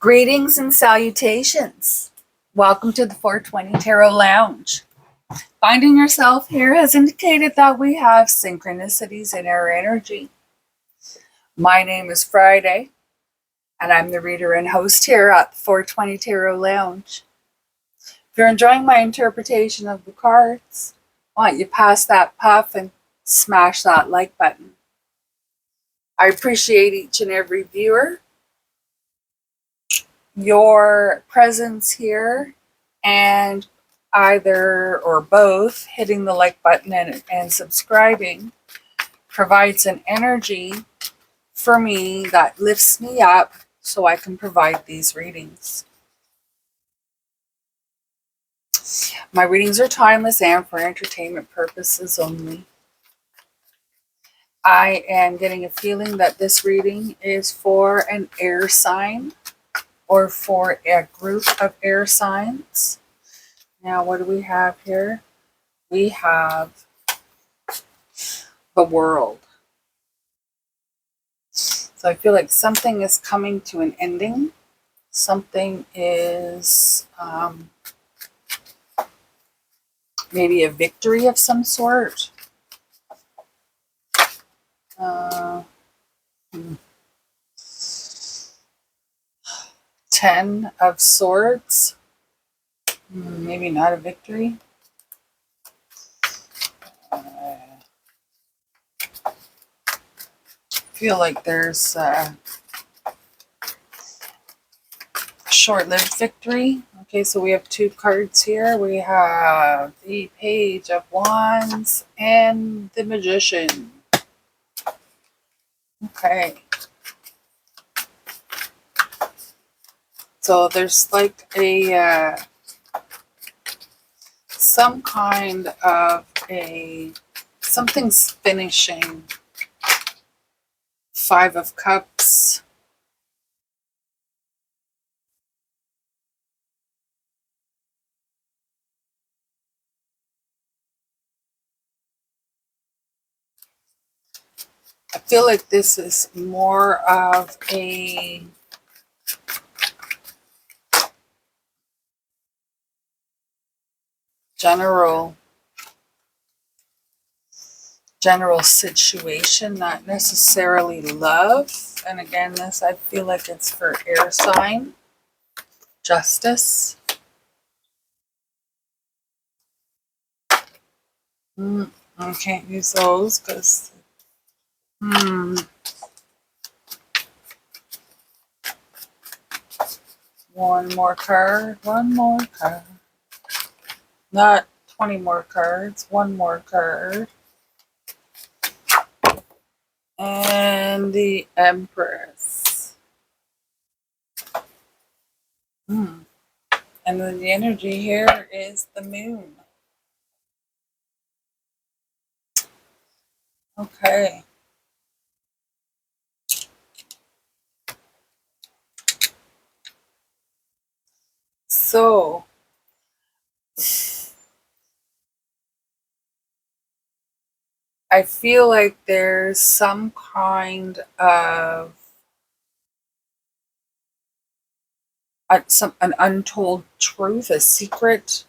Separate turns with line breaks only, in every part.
Greetings and salutations. Welcome to the 420 Tarot Lounge. Finding yourself here has indicated that we have synchronicities in our energy. My name is Friday, and I'm the reader and host here at the 420 Tarot Lounge. If you're enjoying my interpretation of the cards, why don't you pass that puff and smash that like button. I appreciate each and every viewer. Your presence here and either or both hitting the like button and subscribing provides an energy for me that lifts me up so I can provide these readings. My readings are timeless and for entertainment purposes only. I am getting a feeling that this reading is for an air sign or for a group of air signs. Now, what do we have here? We have the World. So I feel like something is coming to an ending. Something is maybe a victory of some sort. 10 of Swords. Maybe not a victory. Feel like there's a short-lived victory. Okay, so we have two cards here. We have the Page of Wands and the Magician. Okay. So there's like a some kind of something's finishing. 5 of Cups. I feel like this is more of a general situation, not necessarily love. And again, this I feel like it's for air sign. Justice. I can't use those because one more card. Not 20 more cards, one more card. And the Empress. And then the energy here is the Moon. Okay. So, I feel like there's some kind of an untold truth, a secret.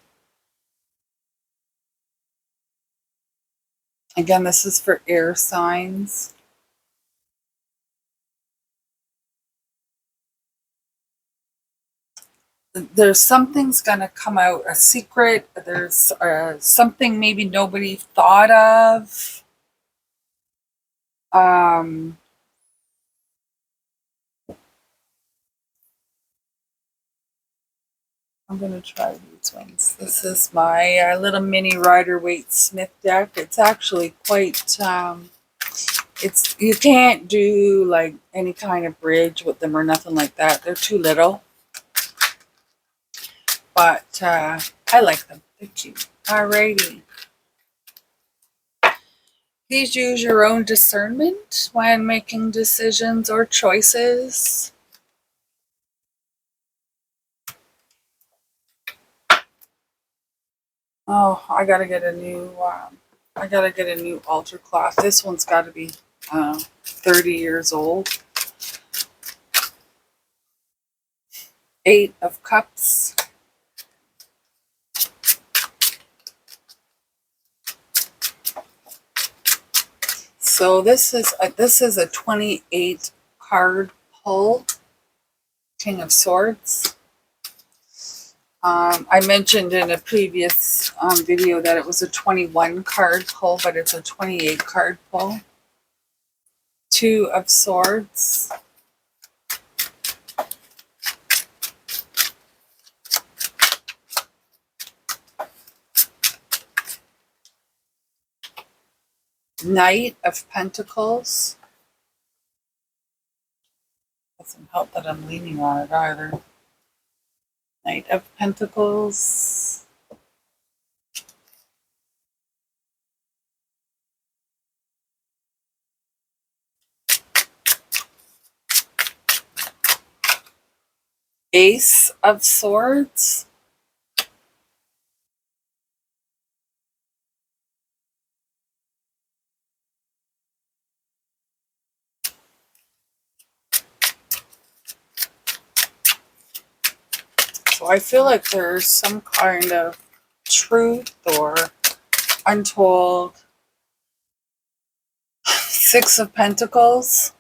Again, this is for air signs. There's something's going to come out, a secret. There's something maybe nobody thought of. I'm going to try these ones. This is my little mini Rider-Waite-Smith deck. It's actually quite, you can't do like any kind of bridge with them or nothing like that. They're too little. But I like them. They're cute. Alrighty. Please use your own discernment when making decisions or choices. Oh, I gotta get a new altar cloth. This one's got to be 30 years old. Eight of Cups. So this is a 28 card pull. King of Swords. I mentioned in a previous video that it was a 21 card pull, but it's a 28 card pull. Two of Swords. Knight of Pentacles. Doesn't help that I'm leaning on it either. Knight of Pentacles. Ace of Swords. So I feel like there's some kind of truth or untold. Six of Pentacles.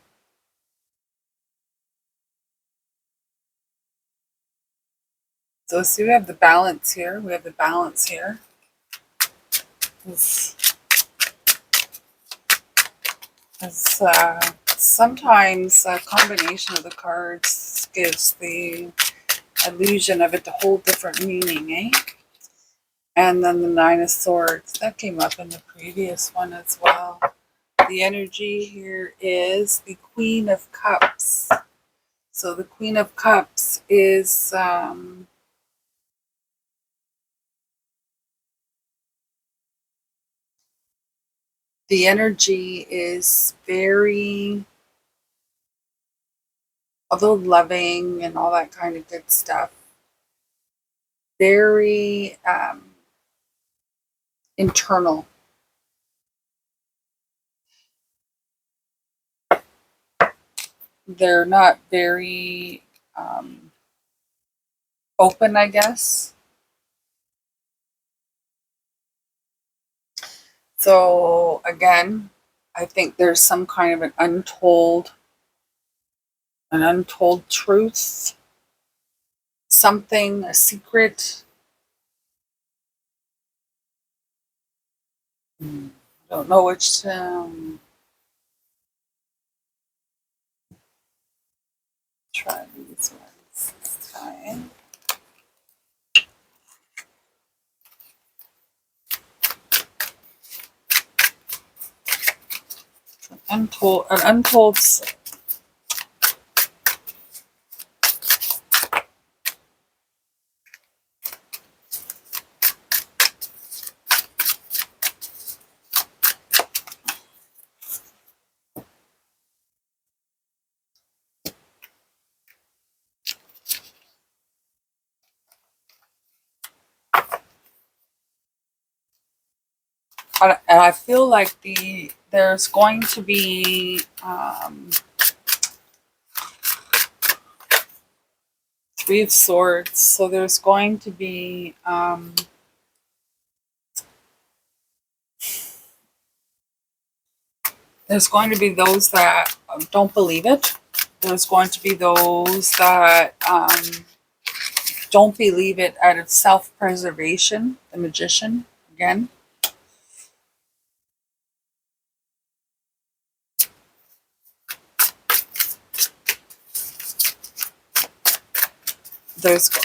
So see, we have the balance here. We have the balance here. Sometimes a combination of the cards gives the illusion of it a whole different meaning, eh? And then the Nine of Swords. That came up in the previous one as well. The energy here is the Queen of Cups. So the Queen of Cups is the energy is very, although loving and all that kind of good stuff, very internal. They're not very open, I guess. So again, I think there's some kind of an untold truth, something, a secret. I don't know which. Try these ones this time. An untold. And I feel like there's going to be Three of Swords. So there's going to be those that don't believe it. There's going to be those that don't believe it out of self-preservation. The Magician again.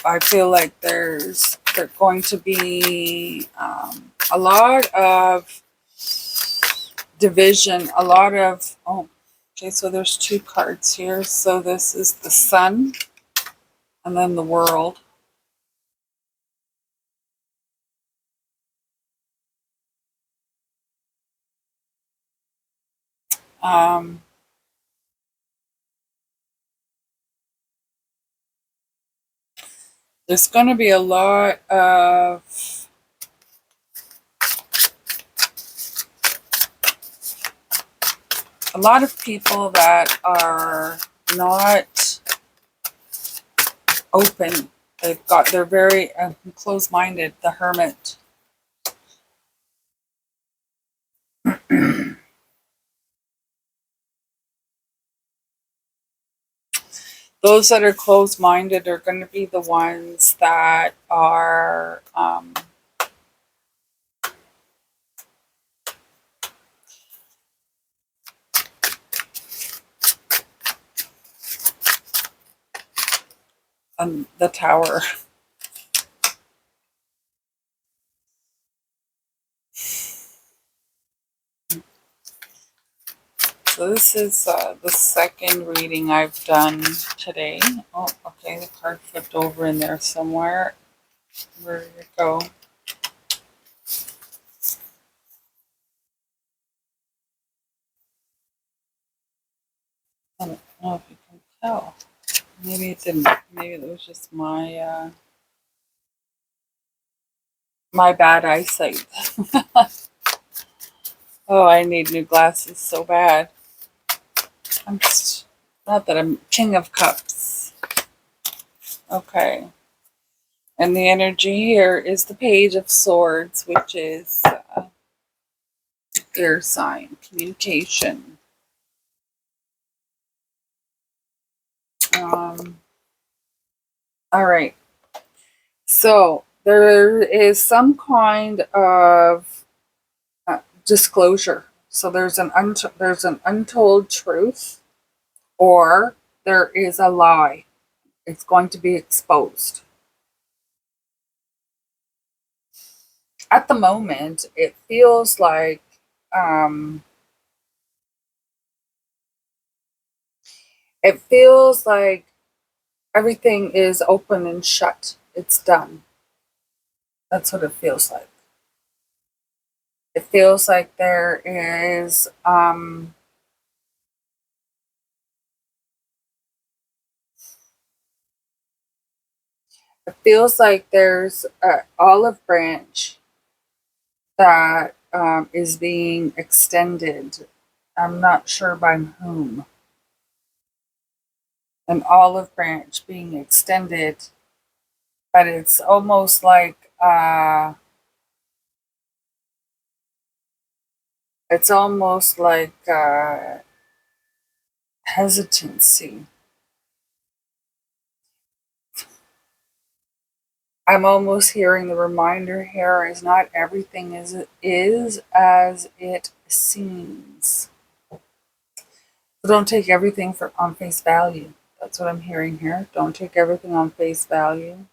I feel like there's going to be a lot of division, a lot of, okay, so there's two cards here. So this is the Sun and then the World. There's going to be a lot of people that are not open. They're very closed-minded. The Hermit. Those that are closed-minded are going to be the ones that are the Tower. So this is the second reading I've done today. Oh, okay, the card flipped over in there somewhere. Where did it go? I don't know if you can tell. Maybe it didn't. Maybe it was just my bad eyesight. Oh, I need new glasses so bad. I'm just, not that I'm King of Cups. Okay. And the energy here is the Page of Swords, which is air sign, communication. All right. So there is some kind of disclosure. So there's an untold truth, or there is a lie. It's going to be exposed. At the moment, it feels like um, everything is open and shut. It's done. That's what it feels like. It feels like there is it feels like there's an olive branch that is being extended. I'm not sure by whom. An olive branch being extended, but it's almost like hesitancy. I'm almost hearing the reminder here is not everything is as it seems. So don't take everything on face value. That's what I'm hearing here. Don't take everything on face value.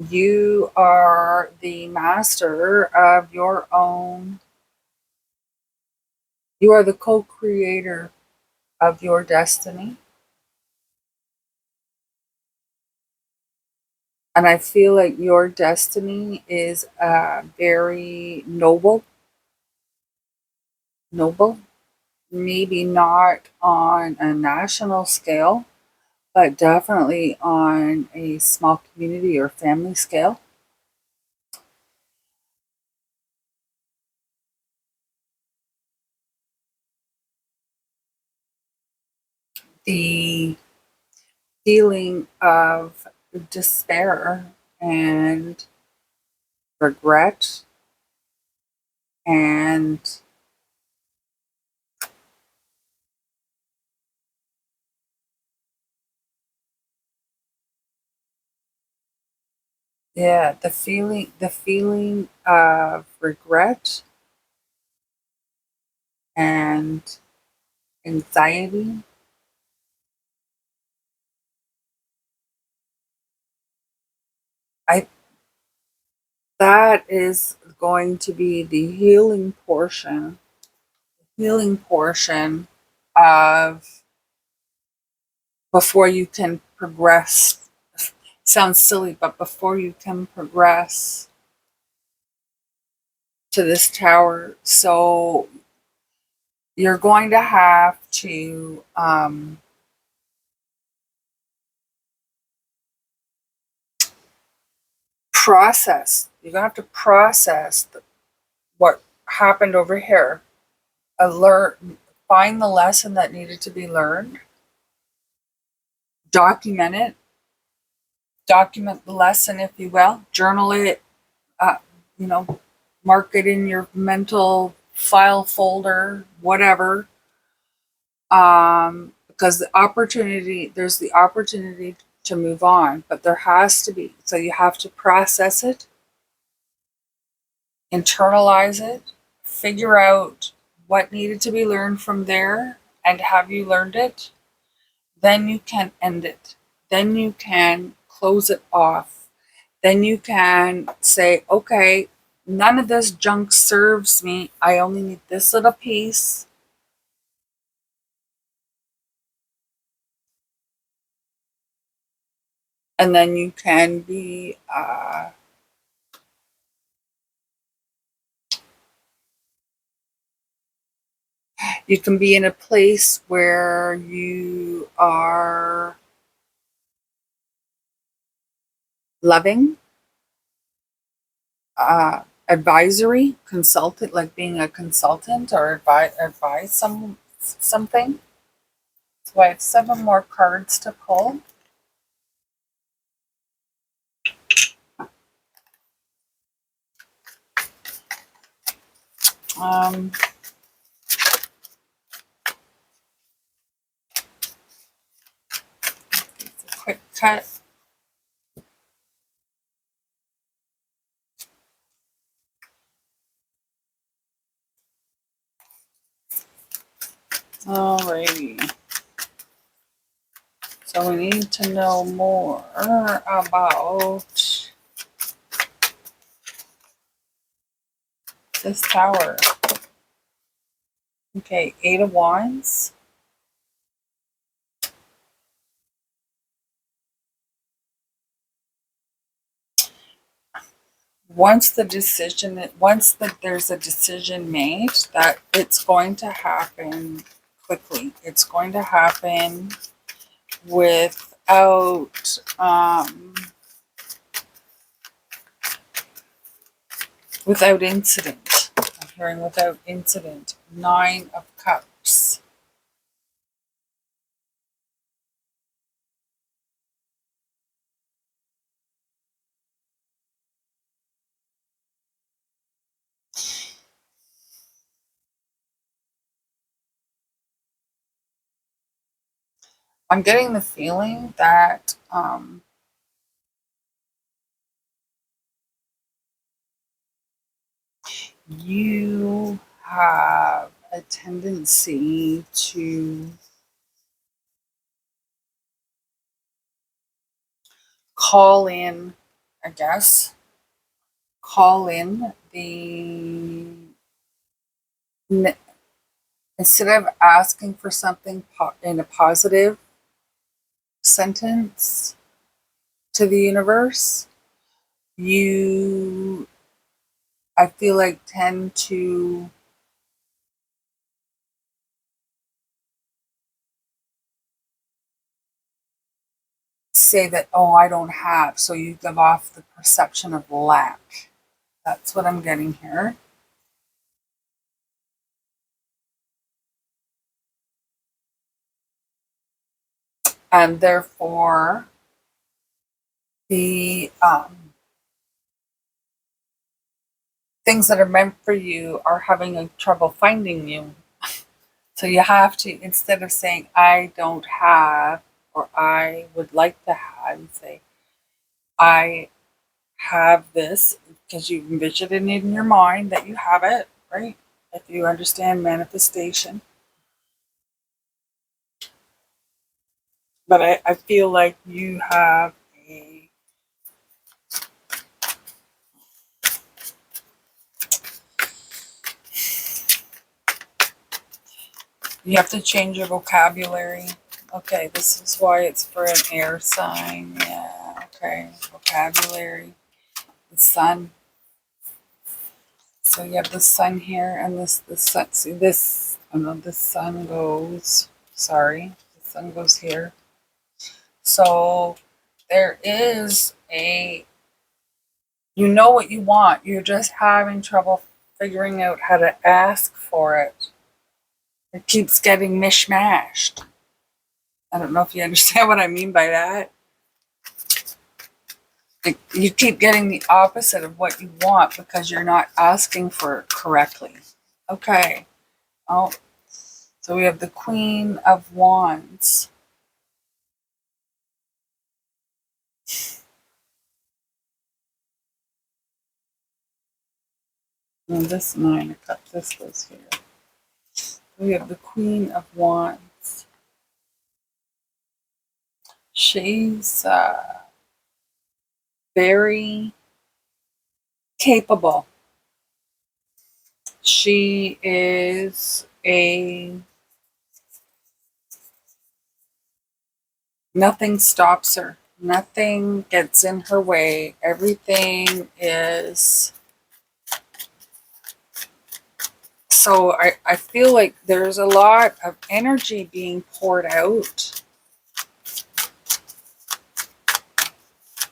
You are the master of your own. You are the co-creator of your destiny. And I feel like your destiny is very noble, maybe not on a national scale, but definitely on a small community or family scale. The feeling of despair and regret and yeah, the feeling of regret and anxiety. I That is going to be the healing portion of before you can progress. Sounds silly, but before you can progress to this tower, so you're going to have to process. You're going to have to process what happened over here. Alert. find the lesson that needed to be learned, document it, document the lesson, if you will, journal it, uh, you know, mark it in your mental file folder, whatever. Because there's the opportunity to move on, but there has to be. So you have to process it, internalize it, figure out what needed to be learned from there, and have you learned it? Then you can end it. Then you can close it off. Then you can say, okay, none of this junk serves me. I only need this little piece. And then you can be, you can be in a place where you are loving, advisory, consultant, like being a consultant or advise something. So I have 7 more cards to pull. Um, it's a quick cut. Alrighty. So we need to know more about this tower. Okay, 8 of Wands. Once there's a decision made, that it's going to happen quickly. It's going to happen without without incident. I'm hearing without incident. 9 of Cups. I'm getting the feeling that you have a tendency to call in, I guess, call in instead of asking for something in a positive sentence to the universe, you, I feel like, tend to say that, oh, I don't have. So you give off the perception of lack. That's what I'm getting here. And therefore, the things that are meant for you are having a trouble finding you. So you have to, instead of saying, I don't have, or I would like to have, you say, I have this, because you envision it in your mind that you have it, right? If you understand manifestation. But I feel like you have you have to change your vocabulary. Okay, this is why it's for an air sign. Yeah, okay. Vocabulary. The sun. So you have the sun here and the sun. See this, oh no, the sun goes, sorry, the sun goes here. So there is you know what you want. You're just having trouble figuring out how to ask for it. It keeps getting mishmashed. I don't know if you understand what I mean by that. You keep getting the opposite of what you want because you're not asking for it correctly. Okay. Oh, so we have the Queen of Wands. And this 9 of Cups, this goes here. We have the Queen of Wands. She's very capable. She is nothing stops her. Nothing gets in her way. Everything is, so I feel like there's a lot of energy being poured out.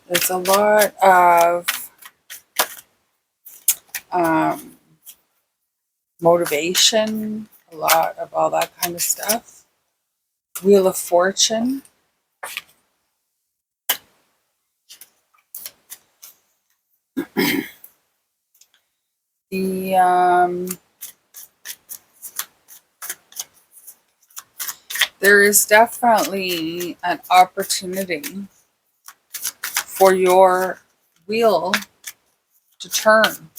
There's a lot of motivation, a lot of all that kind of stuff. Wheel of Fortune. The there is definitely an opportunity for your wheel to turn.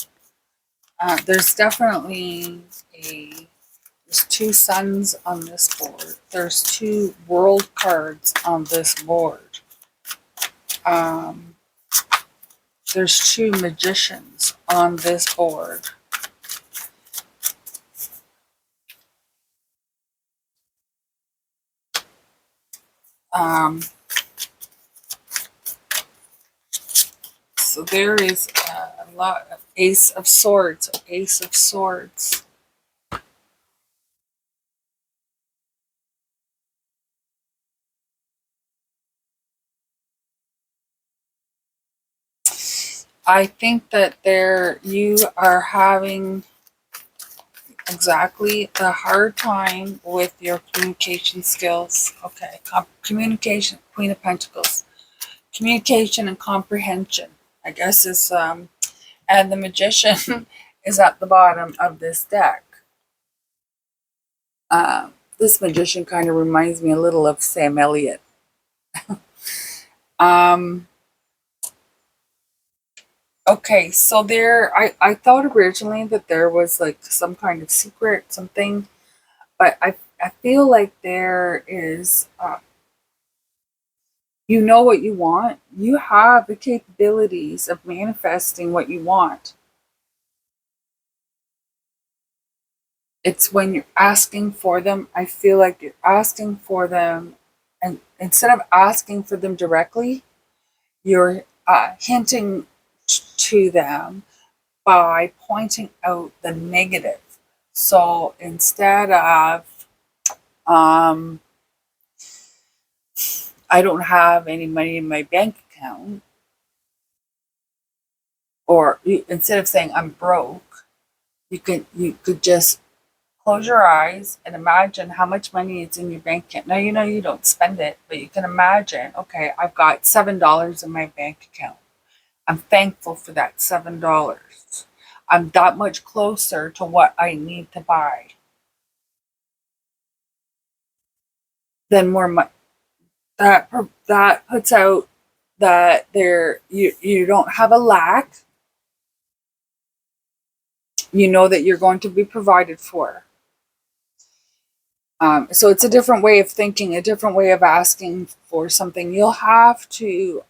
There's definitely there's 2 suns on this board. There's 2 world cards on this board. There's 2 magicians on this board. So there is a lot of Ace of Swords. Ace of Swords. I think that you are having exactly the hard time with your communication skills. Okay, communication, Queen of Pentacles. Communication and comprehension, I guess, is, and the Magician is at the bottom of this deck. This Magician kind of reminds me a little of Sam Elliott. Okay, so I thought originally that there was like some kind of secret, something, but I feel like there is, you know what you want. You have the capabilities of manifesting what you want. It's when you're asking for them, I feel like you're asking for them, and instead of asking for them directly, you're hinting to them by pointing out the negative. So instead of, I don't have any money in my bank account, or instead of saying I'm broke, you could just close your eyes and imagine how much money is in your bank account. Now, you know you don't spend it, but you can imagine, okay, I've got $7 in my bank account. I'm thankful for that $7. I'm that much closer to what I need to buy. Then more money. That puts out that you don't have a lack. You know that you're going to be provided for. So it's a different way of thinking, a different way of asking for something. You'll have to,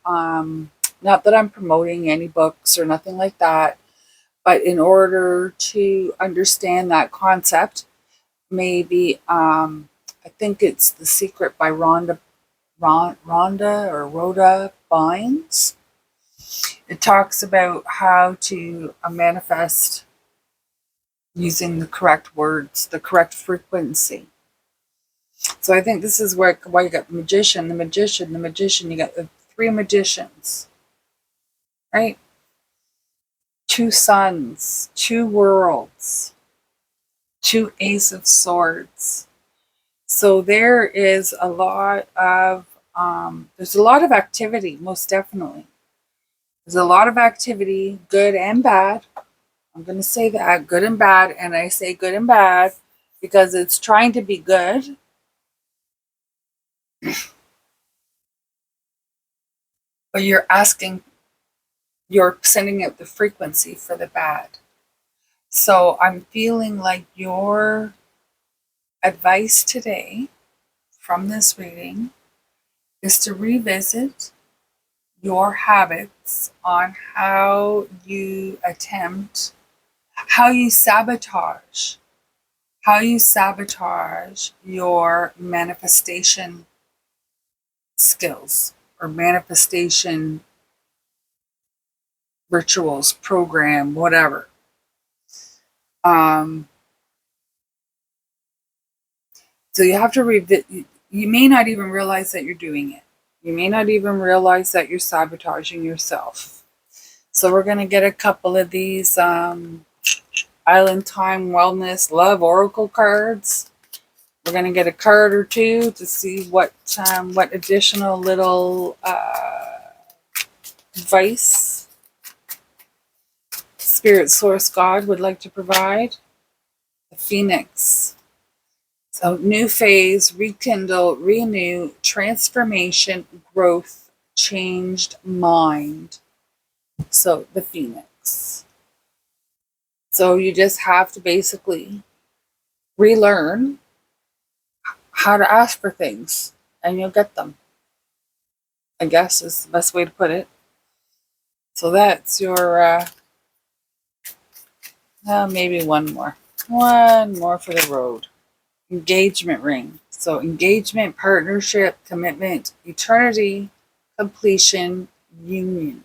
not that I'm promoting any books or nothing like that, but in order to understand that concept, maybe, I think it's The Secret by Rhonda Bynes. It talks about how to manifest using the correct words, the correct frequency. So I think this is why you got the Magician, the Magician, the Magician. You got the 3 magicians, right? 2 suns, 2 worlds. 2 Ace of Swords. So there is a lot of there's a lot of activity, most definitely. There's a lot of activity, good and bad. I'm going to say that, good and bad, and I say good and bad because it's trying to be good, but you're sending out the frequency for the bad. So I'm feeling like your advice today from this reading is to revisit your habits on how you sabotage your manifestation skills or manifestation rituals, program, whatever. Um, so you have to you may not even realize that you're doing it. You may not even realize that you're sabotaging yourself. So we're going to get a couple of these Island Time Wellness Love Oracle cards. We're going to get a card or two to see what additional little advice Spirit Source God would like to provide. The Phoenix. So new phase, rekindle, renew, transformation, growth, changed mind. So the Phoenix. So you just have to basically relearn how to ask for things and you'll get them, I guess is the best way to put it. So that's your, maybe one more. One more for the road. Engagement ring. So engagement, partnership, commitment, eternity, completion, union.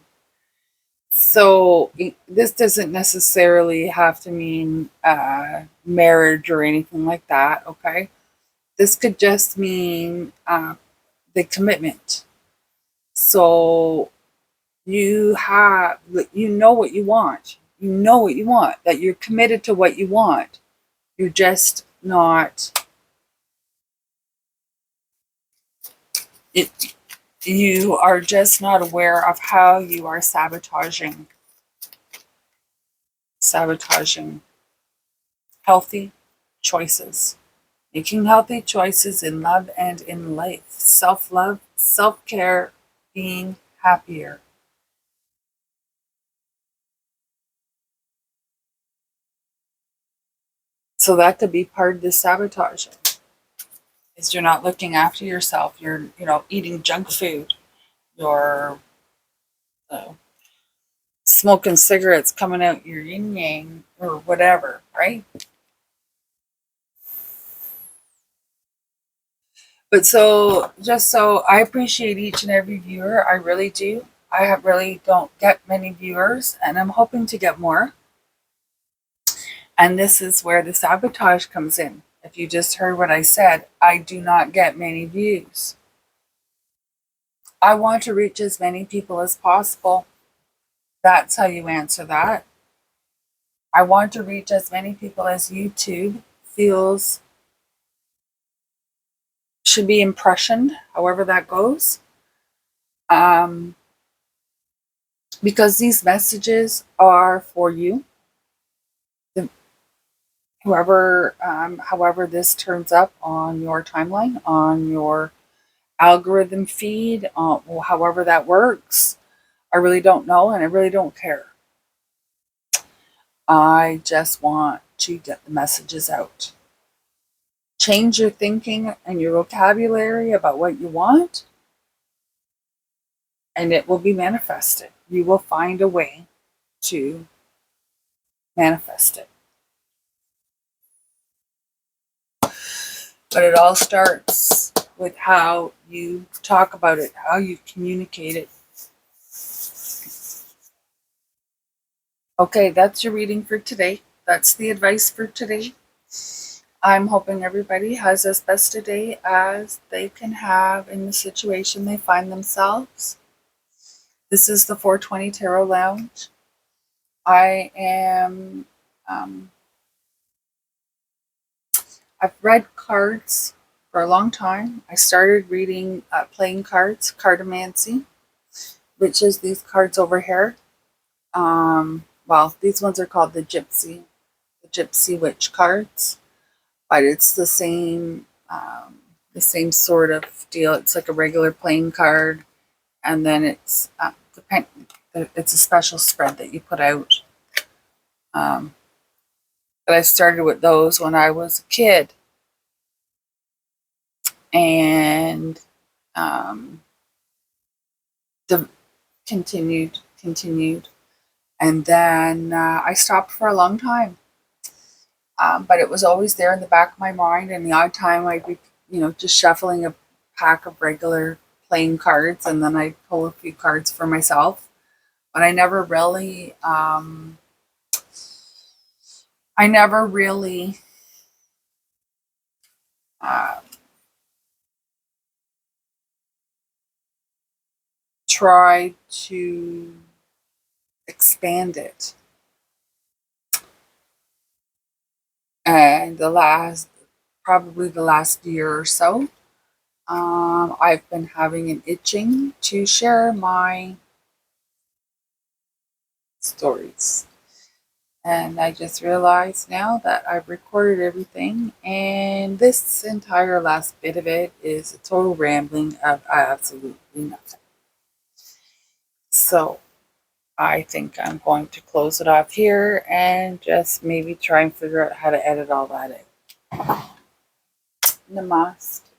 So this doesn't necessarily have to mean marriage or anything like that, okay? This could just mean the commitment. So you know what you want. You know what you want, that you're committed to what you want. You're just not, it, you are just not aware of how you are sabotaging healthy choices. Making healthy choices in love and in life. Self-love, self-care, being happier. So that could be part of the sabotaging. Is you're not looking after yourself. You're, eating junk food. You're uh, smoking cigarettes coming out your yin yang or whatever, right? But so I appreciate each and every viewer. I really do. Really don't get many viewers, and I'm hoping to get more. And this is where the sabotage comes in. If you just heard what I said, I do not get many views. I want to reach as many people as possible. That's how you answer that. I want to reach as many people as YouTube feels should be impressioned, however that goes. Because these messages are for you. However this turns up on your timeline, on your algorithm feed, however that works, I really don't know and I really don't care. I just want to get the messages out. Change your thinking and your vocabulary about what you want, and it will be manifested. You will find a way to manifest it. But it all starts with how you talk about it, how you communicate it. Okay, that's your reading for today. That's the advice for today. I'm hoping everybody has as best a day as they can have in the situation they find themselves. This is the 420 Tarot Lounge. I am I've read cards for a long time. I started reading playing cards, cartomancy, which is these cards over here. Well, these ones are called the Gypsy Witch cards, but it's the same sort of deal. It's like a regular playing card, and then it's a special spread that you put out. Um, but I started with those when I was a kid, and um, the continued, and then I stopped for a long time. But it was always there in the back of my mind, and the odd time I'd be, just shuffling a pack of regular playing cards, and then I'd pull a few cards for myself. But I never really uh, tried to expand it. And probably the last year or so, I've been having an itching to share my stories. And I just realized now that I've recorded everything, and this entire last bit of it is a total rambling of absolutely nothing. So I think I'm going to close it off here and just maybe try and figure out how to edit all that in. Namaste.